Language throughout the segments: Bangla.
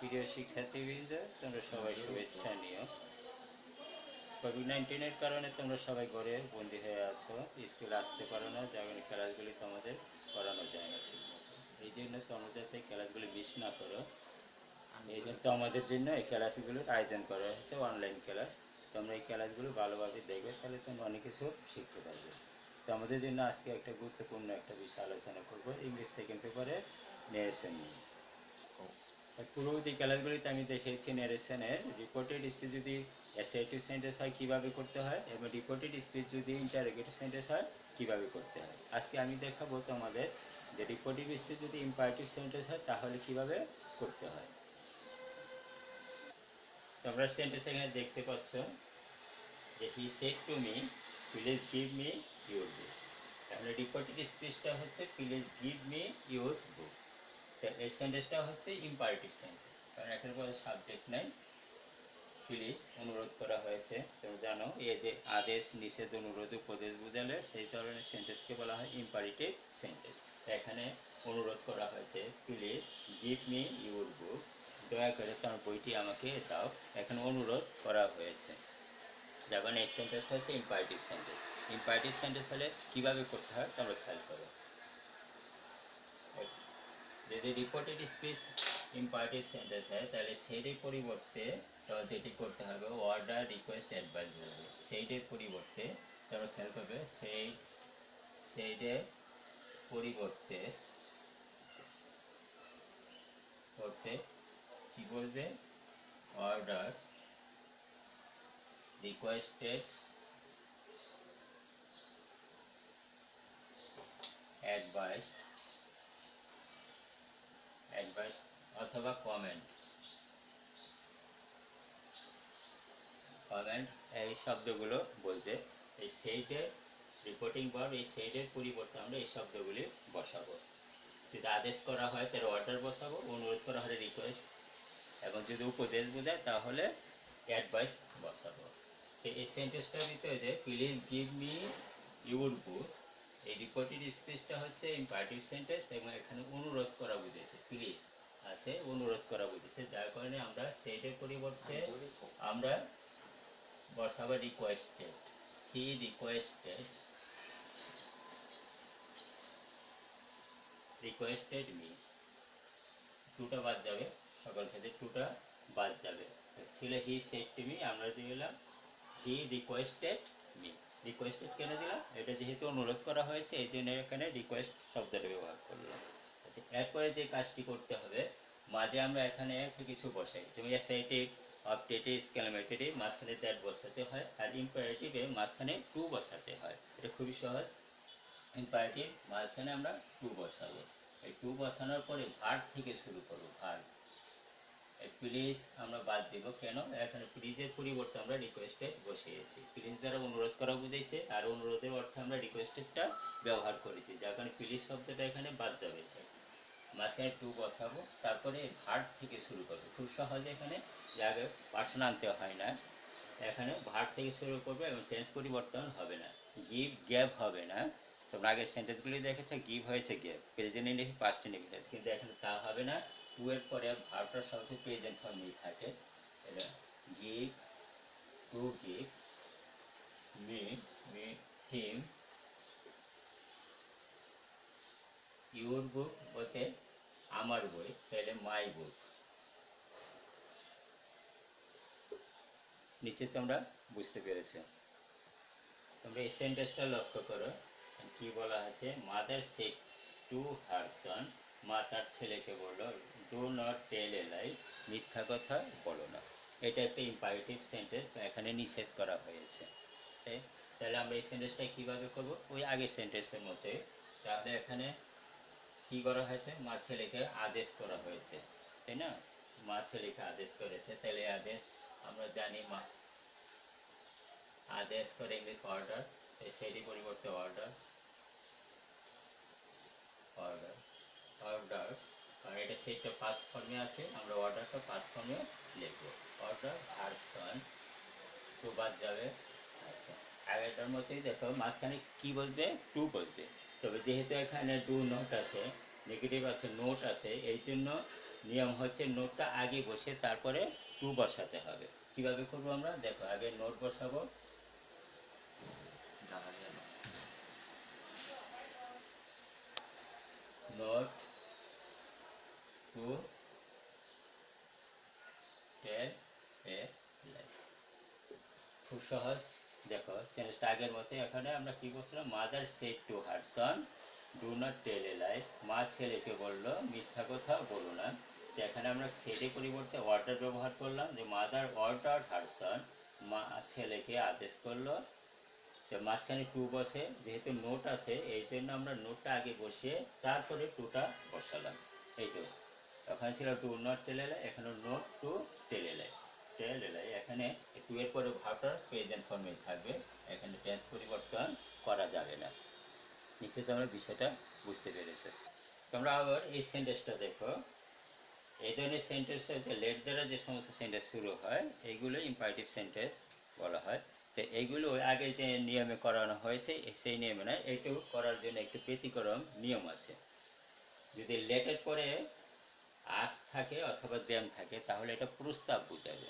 প্রিয় শিক্ষার্থীবৃন্দ, তোমরা সবাই শুভেচ্ছা নিও। কোভিড-19 কারণে তোমরা সবাই ঘরে বন্দি হয়ে আছো, স্কুলে আসতে পারো না, যার কারণে ক্লাসগুলি তোমাদের করানো যায় না ঠিকমতো। এই জন্য তোমরা যাতে ক্লাসগুলি মিস না করো, এই জন্য তোমাদের জন্য এই ক্লাসগুলোর আয়োজন করা হচ্ছে, অনলাইন ক্লাস। তোমরা এই ক্লাসগুলো ভালোভাবে দেখবে, তাহলে তোমরা অনেক কিছু শিখতে পারবে। তো আমাদের জন্য আজকে একটা গুরুত্বপূর্ণ একটা বিষয় আলোচনা করবো, ইংলিশ সেকেন্ড পেপারে নেরেশন নিয়ে। পূর্ববর্তী ক্লাসগুলিতে আমি দেখিয়েছি ন্যারেশনের রিপোর্টেড স্পিচ যদি অ্যাসার্টিভ সেন্টেন্স হয় কিভাবে করতে হয়, এবং রিপোর্টেড স্পিচ যদি ইন্টারোগেটিভ সেন্টেন্স হয় কিভাবে করতে হয়। আজকে আমি দেখাবো তোমাদের যে রিপোর্টিভ স্পিচ যদি ইম্পারেটিভ সেন্টেন্স হয় তাহলে কিভাবে করতে হয়। তোমরা সেন্টেন্স এখানে দেখতে পাচ্ছ যে he said to me please give me your book. তাহলে রিপোর্টেড স্পিচটা হচ্ছে please give me your book. এই সেন্টেন্সটা হচ্ছে ইম্পারেটিভ সেন্টেন্স, কারণ এখানে কোনো সাবজেক্ট নাই। প্লিজ অনুরোধ করা হয়েছে, তুমি জানো এই যে আদেশ, নিষেধ, অনুরোধ, উপদেশ বোঝালে সেই ধরনের সেন্টেন্সকে বলা হয় ইম্পারেটিভ সেন্টেন্স। এখানে অনুরোধ করা হয়েছে please give me your book, দয়া করে তোমার বইটি আমাকে দাও। এখানে অনুরোধ করা হয়েছে, যখন এই সেন্টেন্সটা হচ্ছে ইম্পারেটিভ সেন্টেন্স। ইম্পারেটিভ সেন্টেন্স হলে কিভাবে করতে হয় তোমরা খেয়াল করো। যদি রিপোর্টেড স্পিচ ইম্পারেটিভ সেন্টেন্স হয় তাহলে সেইটির পরিবর্তে যেটি করতে হবে অর্ডার, রিকোয়েস্ট, অ্যাডভাইস বলবে। সেইটের পরিবর্তে তোমরা খেয়াল করবে, সেইটের পরিবর্তে করতে কি বলবে? অর্ডার, রিকোয়েস্টেড, অ্যাডভাইস অথবা কমেন্ট। এই শব্দগুলো বলতে, এই সেইটের রিপোর্টিং ভার্ব, এই সেইটের পরিবর্তে আমরা এই শব্দগুলি বসাবো। যদি আদেশ করা হয় তাহলে অর্ডার বসাবো, অনুরোধ করা হলে রিকোয়েস্ট, এবং যদি উপদেশ বোঝায় তাহলে অ্যাডভাইস বসাবো। তো এই সেন্টেন্সটার ভিতরে যে please give me your book, এই রিপোর্টেড স্পিচটা হচ্ছে ইম্পারেটিভ সেন্টেন্স, এবং এখানে অনুরোধ করা বুঝেছে, প্লিজ আছে, অনুরোধ করা বুঝেছে, যার কারণে আমরা সেইটের পরিবর্তে আমরা বসাবো রিকোয়েস্টেড। He requested me. টুটা বাদ যাবে, সকল ক্ষেত্রে টুটা বাদ যাবে। ছিল হি সেড টু মি, আমরা দিলাম হি রিকোয়েস্টেড মি। রিকোয়েস্টেড কেন দিলাম? এটা যেহেতু অনুরোধ করা হয়েছে এই জন্য এখানে রিকোয়েস্ট শব্দটা ব্যবহার করলাম। আচ্ছা, এরপরে যে কাজটি করতে হবে, মাঝে আমরা এখানে একটু কিছু বসাই, যেমন অ্যাসার্টিভ, অবজেক্টিভ, এক্সক্লেমেটরি মাঝখানে দ্যাট বসাতে হয়, আর ইম্পারেটিভে মাঝখানে টু বসাতে হয়। এটা খুবই সহজ। ইম্পারেটিভ মাঝখানে আমরা টু বসাবো। এই টু বসানোর পরে ভার্ব থেকে শুরু করবো। ভার্ব, প্লিজ আমরা বাদ দিব, কেন? এখানে প্লিজের পরিবর্তে আমরা রিকোয়েস্টেড বসিয়েছি। প্লিজ দ্বারা অনুরোধ করা বুঝাইছে, আর অনুরোধের অর্থে আমরা রিকোয়েস্টেডটা ব্যবহার করেছি, যার কারণে প্লিজ শব্দটা এখানে বাদ যাবে। মাঝখানে টু বসাবো, তারপরে ভার্ব থেকে শুরু করবো। খুব সহজে এখানে আগে পার্সন আনতে হয় না, এখানে ভার্ব থেকে শুরু করবে এবং টেন্স পরিবর্তন হবে না। গিভ, গ্যাভ হবে না। তোমরা আগের সেন্টেন্সগুলি দেখেছো, গিভ হয়েছে gave, present indefinite, past indefinite, কিন্তু এখানে তা হবে না। টু এর পরে ভার্বটা সবচেয়ে প্রেজেন্ট ফর্মেই থাকে। এটা give, to give, me, him, your book বলতে আমার বই, তাহলে মাই বুক। নিচে তোমরা বুঝতে পেরেছো। তোমরা এই সেন্টেন্সটা লক্ষ্য করো, কি বলা আছে? মাদার সেড টু হার সন, মা তার ছেলেকে বলল, ডু নট টেল এ লাই, মিথ্যা কথা বলো না। এটা একটা ইম্পারেটিভ সেন্টেন্স, এখানে নিষেধ করা হয়েছে। তাহলে আমরা এই সেন্টেন্সটা কিভাবে করব? ওই আগের সেন্টেন্সের মতোই। তাহলে এখানে কি করা হয়েছে? মা ছেলেকে আদেশ করা হয়েছে, তাই না? মা ছেলেকে আদেশ করেছে, তাহলে আদেশ আমরা জানি, মা আদেশ করে ইংলিশ অর্ডার, সেটি পরিবর্তে অর্ডার, অর্ডার, অর্ডার, কারণ এটা সেটা পাস্ট ফর্মে আছে, আমরা অর্ডারটা পাস্ট ফর্মে লিখবো। অর্ডার ভার্সন, টু বাদ যাবে। আচ্ছা, আগেরটার মতোই দেখো, মাঝখানে কি বলবে? টু বলবে। তবে যেহেতু এখানে ডু নট আছে, নেগেটিভ আছে, নোট আছে, এই জন্য নিয়ম হচ্ছে নোটটা আগে বসে তারপরে টু বসাতে হবে। কিভাবে করবো আমরা দেখো, আগে নোট বসাবো, not to tell a lie. খুব সহজ। দেখো সেন্টেন্সটা আগের মতো, এখানে আমরা কি বলছিলাম, mother said to her son do not tell a lie. মা ছেলেকে বললো মিথ্যা কথা বলো না। তো এখানে আমরা সেডের পরিবর্তে অর্ডার ব্যবহার করলাম, যে মাদার অর্ডার হার সন, মা ছেলেকে আদেশ করলো। তো মাঝখানে টু বসে, যেহেতু নোট আছে এই জন্য আমরা নোটটা আগে বসিয়ে তারপরে টুটা বসালাম। এই তো ওখানে ছিল to not tell a life, এখানে note to tell a life. Tell a life এখানে টু এর পরে ভার্বটা প্রেজেন্ট ফর্মে থাকবে, এখানে টেন্স পরিবর্তন করা যাবে না। নিশ্চয়ই তোমরা বিষয়টা বুঝতে পেরেছো। তোমরা আবার এই সেন্টেন্সটা দেখো, এই ধরনের সেন্টেন্স হচ্ছে লেট দ্বারা যে সমস্ত সেন্টেন্স শুরু হয় এইগুলো ইম্পারেটিভ সেন্টেন্স বলা হয়। তো এইগুলো আগে যে নিয়মে করানো হয়েছে সেই নিয়মে নয়, এইটু করার জন্য একটু ব্যতিক্রম নিয়ম আছে। যদি লেটের পরে আস থাকে অথবা দেম থাকে তাহলে এটা প্রস্তাব বোঝাবে।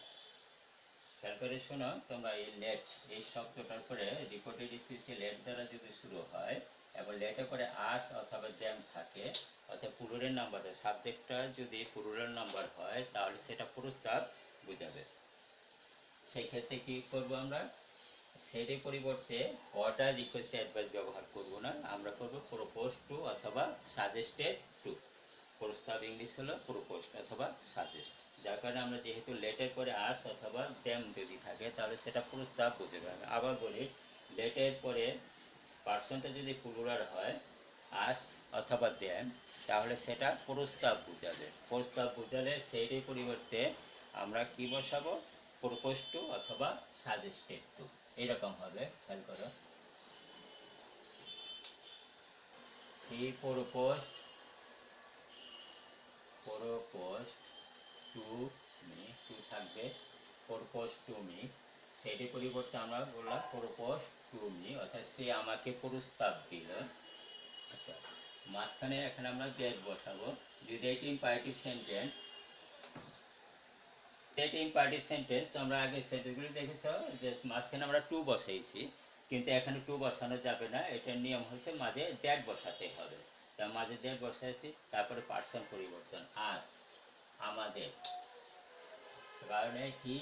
খেয়াল করে শোনো তোমরা, এই লেট এই শব্দটার পরে রিপোর্টেড স্পিচে লেট দ্বারা যদি শুরু হয় এবং লেটে করে আস অথবা জ্যাম থাকে, অর্থাৎ পুরুলের নাম্বার, সাবজেক্টটা যদি পুরুলের নাম্বার হয় তাহলে সেটা প্রস্তাব বোঝাবে। সেই ক্ষেত্রে কি করব আমরা, সেটের পরিবর্তে অর্ডার, রিকোয়েস্ট, অ্যাডভাইস ব্যবহার করব না, আমরা করব প্রপোজ টু অথবা সাজেস্টেড টু। প্রস্তাব ইংলিশ হলো প্রপোজ অথবা সাজেস্ট। যার কারণে আমরা যেহেতু লেটের পরে আস অথবা দেম যদি থাকে তাহলে সেটা প্রস্তাব বুঝে যাবে। আবার বলি, লেটের পরে পার্সনটা যদি প্লুরাল হয়, আস অথবা দেম, তাহলে সেটা প্রস্তাব বুঝাবে। প্রস্তাব বুঝালে সেইটির পরিবর্তে আমরা কি বসাবো, প্রপোজ টু অথবা সাজেস্টেড টু, এরকম হবে। খেয়াল করো, he proposed to me, to থাকবে, প্রপোজ টু মি, সেটির পরিবর্তে আমরা বললাম প্রপোজ টু মি, অর্থাৎ সে আমাকে প্রস্তাব দিল। আচ্ছা, মাঝখানে এখানে আমরা গেট বসাবো। যদি এটি ইম্পারেটিভ সেন্টেন্স, এটি ইম্পারেটিভ সেন্টেন্স তোমরা আগে সেন্টেন্সগুলি দেখেছো যে মাঝখানে আমরা টু বসাইছি, কিন্তু এখানে টু বসানো যাবে না, এটার নিয়ম হচ্ছে মাঝে দ্যাট বসাতে হবে। তার মাঝে দ্যাট বসাইছি, তারপরে পার্সন পরিবর্তন আস, আমাদের, কারণে হি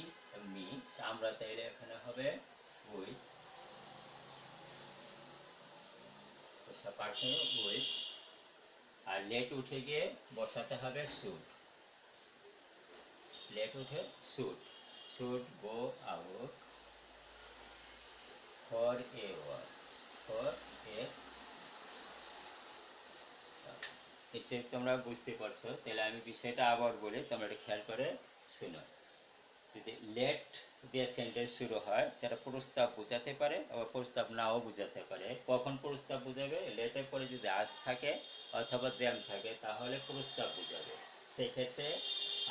মি, আমরা চাইলে এখানে হবে উইথ, পার্সন উইথ, আর লেট উঠে গিয়ে বসাতে হবে শুড। লেট উঠে should go out for a walk, for a, নিশ্চয়ই তোমরা বুঝতে পারছো। তাহলে আমি বিষয়টা আবার বলি, তোমরা এটা খেয়াল করে শুনো। যদি লেট দিয়ে সেন্টেন্স শুরু হয় সেটা প্রস্তাব বোঝাতে পারে, আবার প্রস্তাব নাও বোঝাতে পারে। কখন প্রস্তাব বোঝাবে, লেটের পরে যদি আজ থাকে অথবা দেম থাকে তাহলে প্রস্তাব বোঝাবে। সেক্ষেত্রে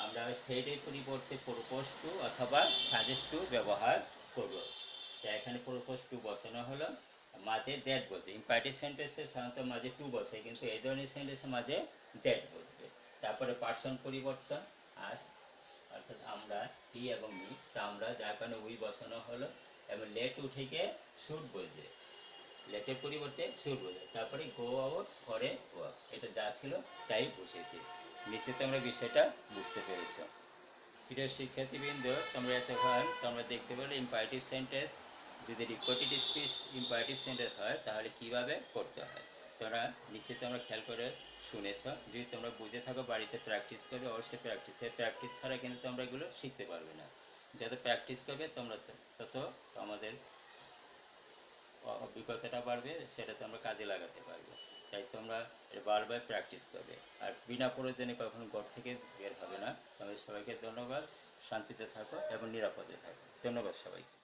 আমরা সেইটির পরিবর্তে প্রপোজ টু অথবা সাজেস্ট টু ব্যবহার করব। তা এখানে প্রপোজ টু বসানো হলো, মাঝে দ্যাট বলছে। ইম্পারেটিভ সেন্টেন্সে সাধারণত মাঝে টু বসে, কিন্তু এই ধরনের সেন্টেন্সে মাঝে দ্যাট বলবে। তারপরে পার্সন পরিবর্তন আজ, অর্থাৎ আমরা, হি এবং মি, তা আমরা, যার কারণে উই বসানো হলো, এবং লেট উঠে গিয়ে শুড বলবে, লেটের পরিবর্তে শুড বলবে। তারপরে গো আউট ফরে ওয়াক, এটা যা ছিল তাই বসেছি। নিশ্চিত আমরা বিষয়টা বুঝতে পেরেছ। প্রিয় শিক্ষার্থীবৃন্দ, তোমরা এতক্ষণ তোমরা দেখতে পেলে ইম্পারেটিভ সেন্টেন্স যদি রিপোর্টেড স্পিচ ইম্পারেটিভ সেন্টেন্স হয় তাহলে কিভাবে করতে হয় তোমরা নিশ্চয়ই তোমরা খেয়াল করে শুনেছ। যদি তোমরা বুঝে থাকো বাড়িতে প্র্যাকটিস করবে, অবশ্যই প্র্যাকটিস ছাড়া কিন্তু তোমরা এগুলো শিখতে পারবে না। যত প্র্যাকটিস করবে তোমরা তত আমাদের অভিজ্ঞতাটা বাড়বে, সেটা তোমরা কাজে লাগাতে পারবে। তাই তোমরা বারবার প্র্যাকটিস করবে, আর বিনা প্রয়োজনে কখনো ঘর থেকে বের হবে না। তোমাদের সবাইকে ধন্যবাদ। শান্তিতে থাকো এবং নিরাপদে থাকো। ধন্যবাদ সবাইকে।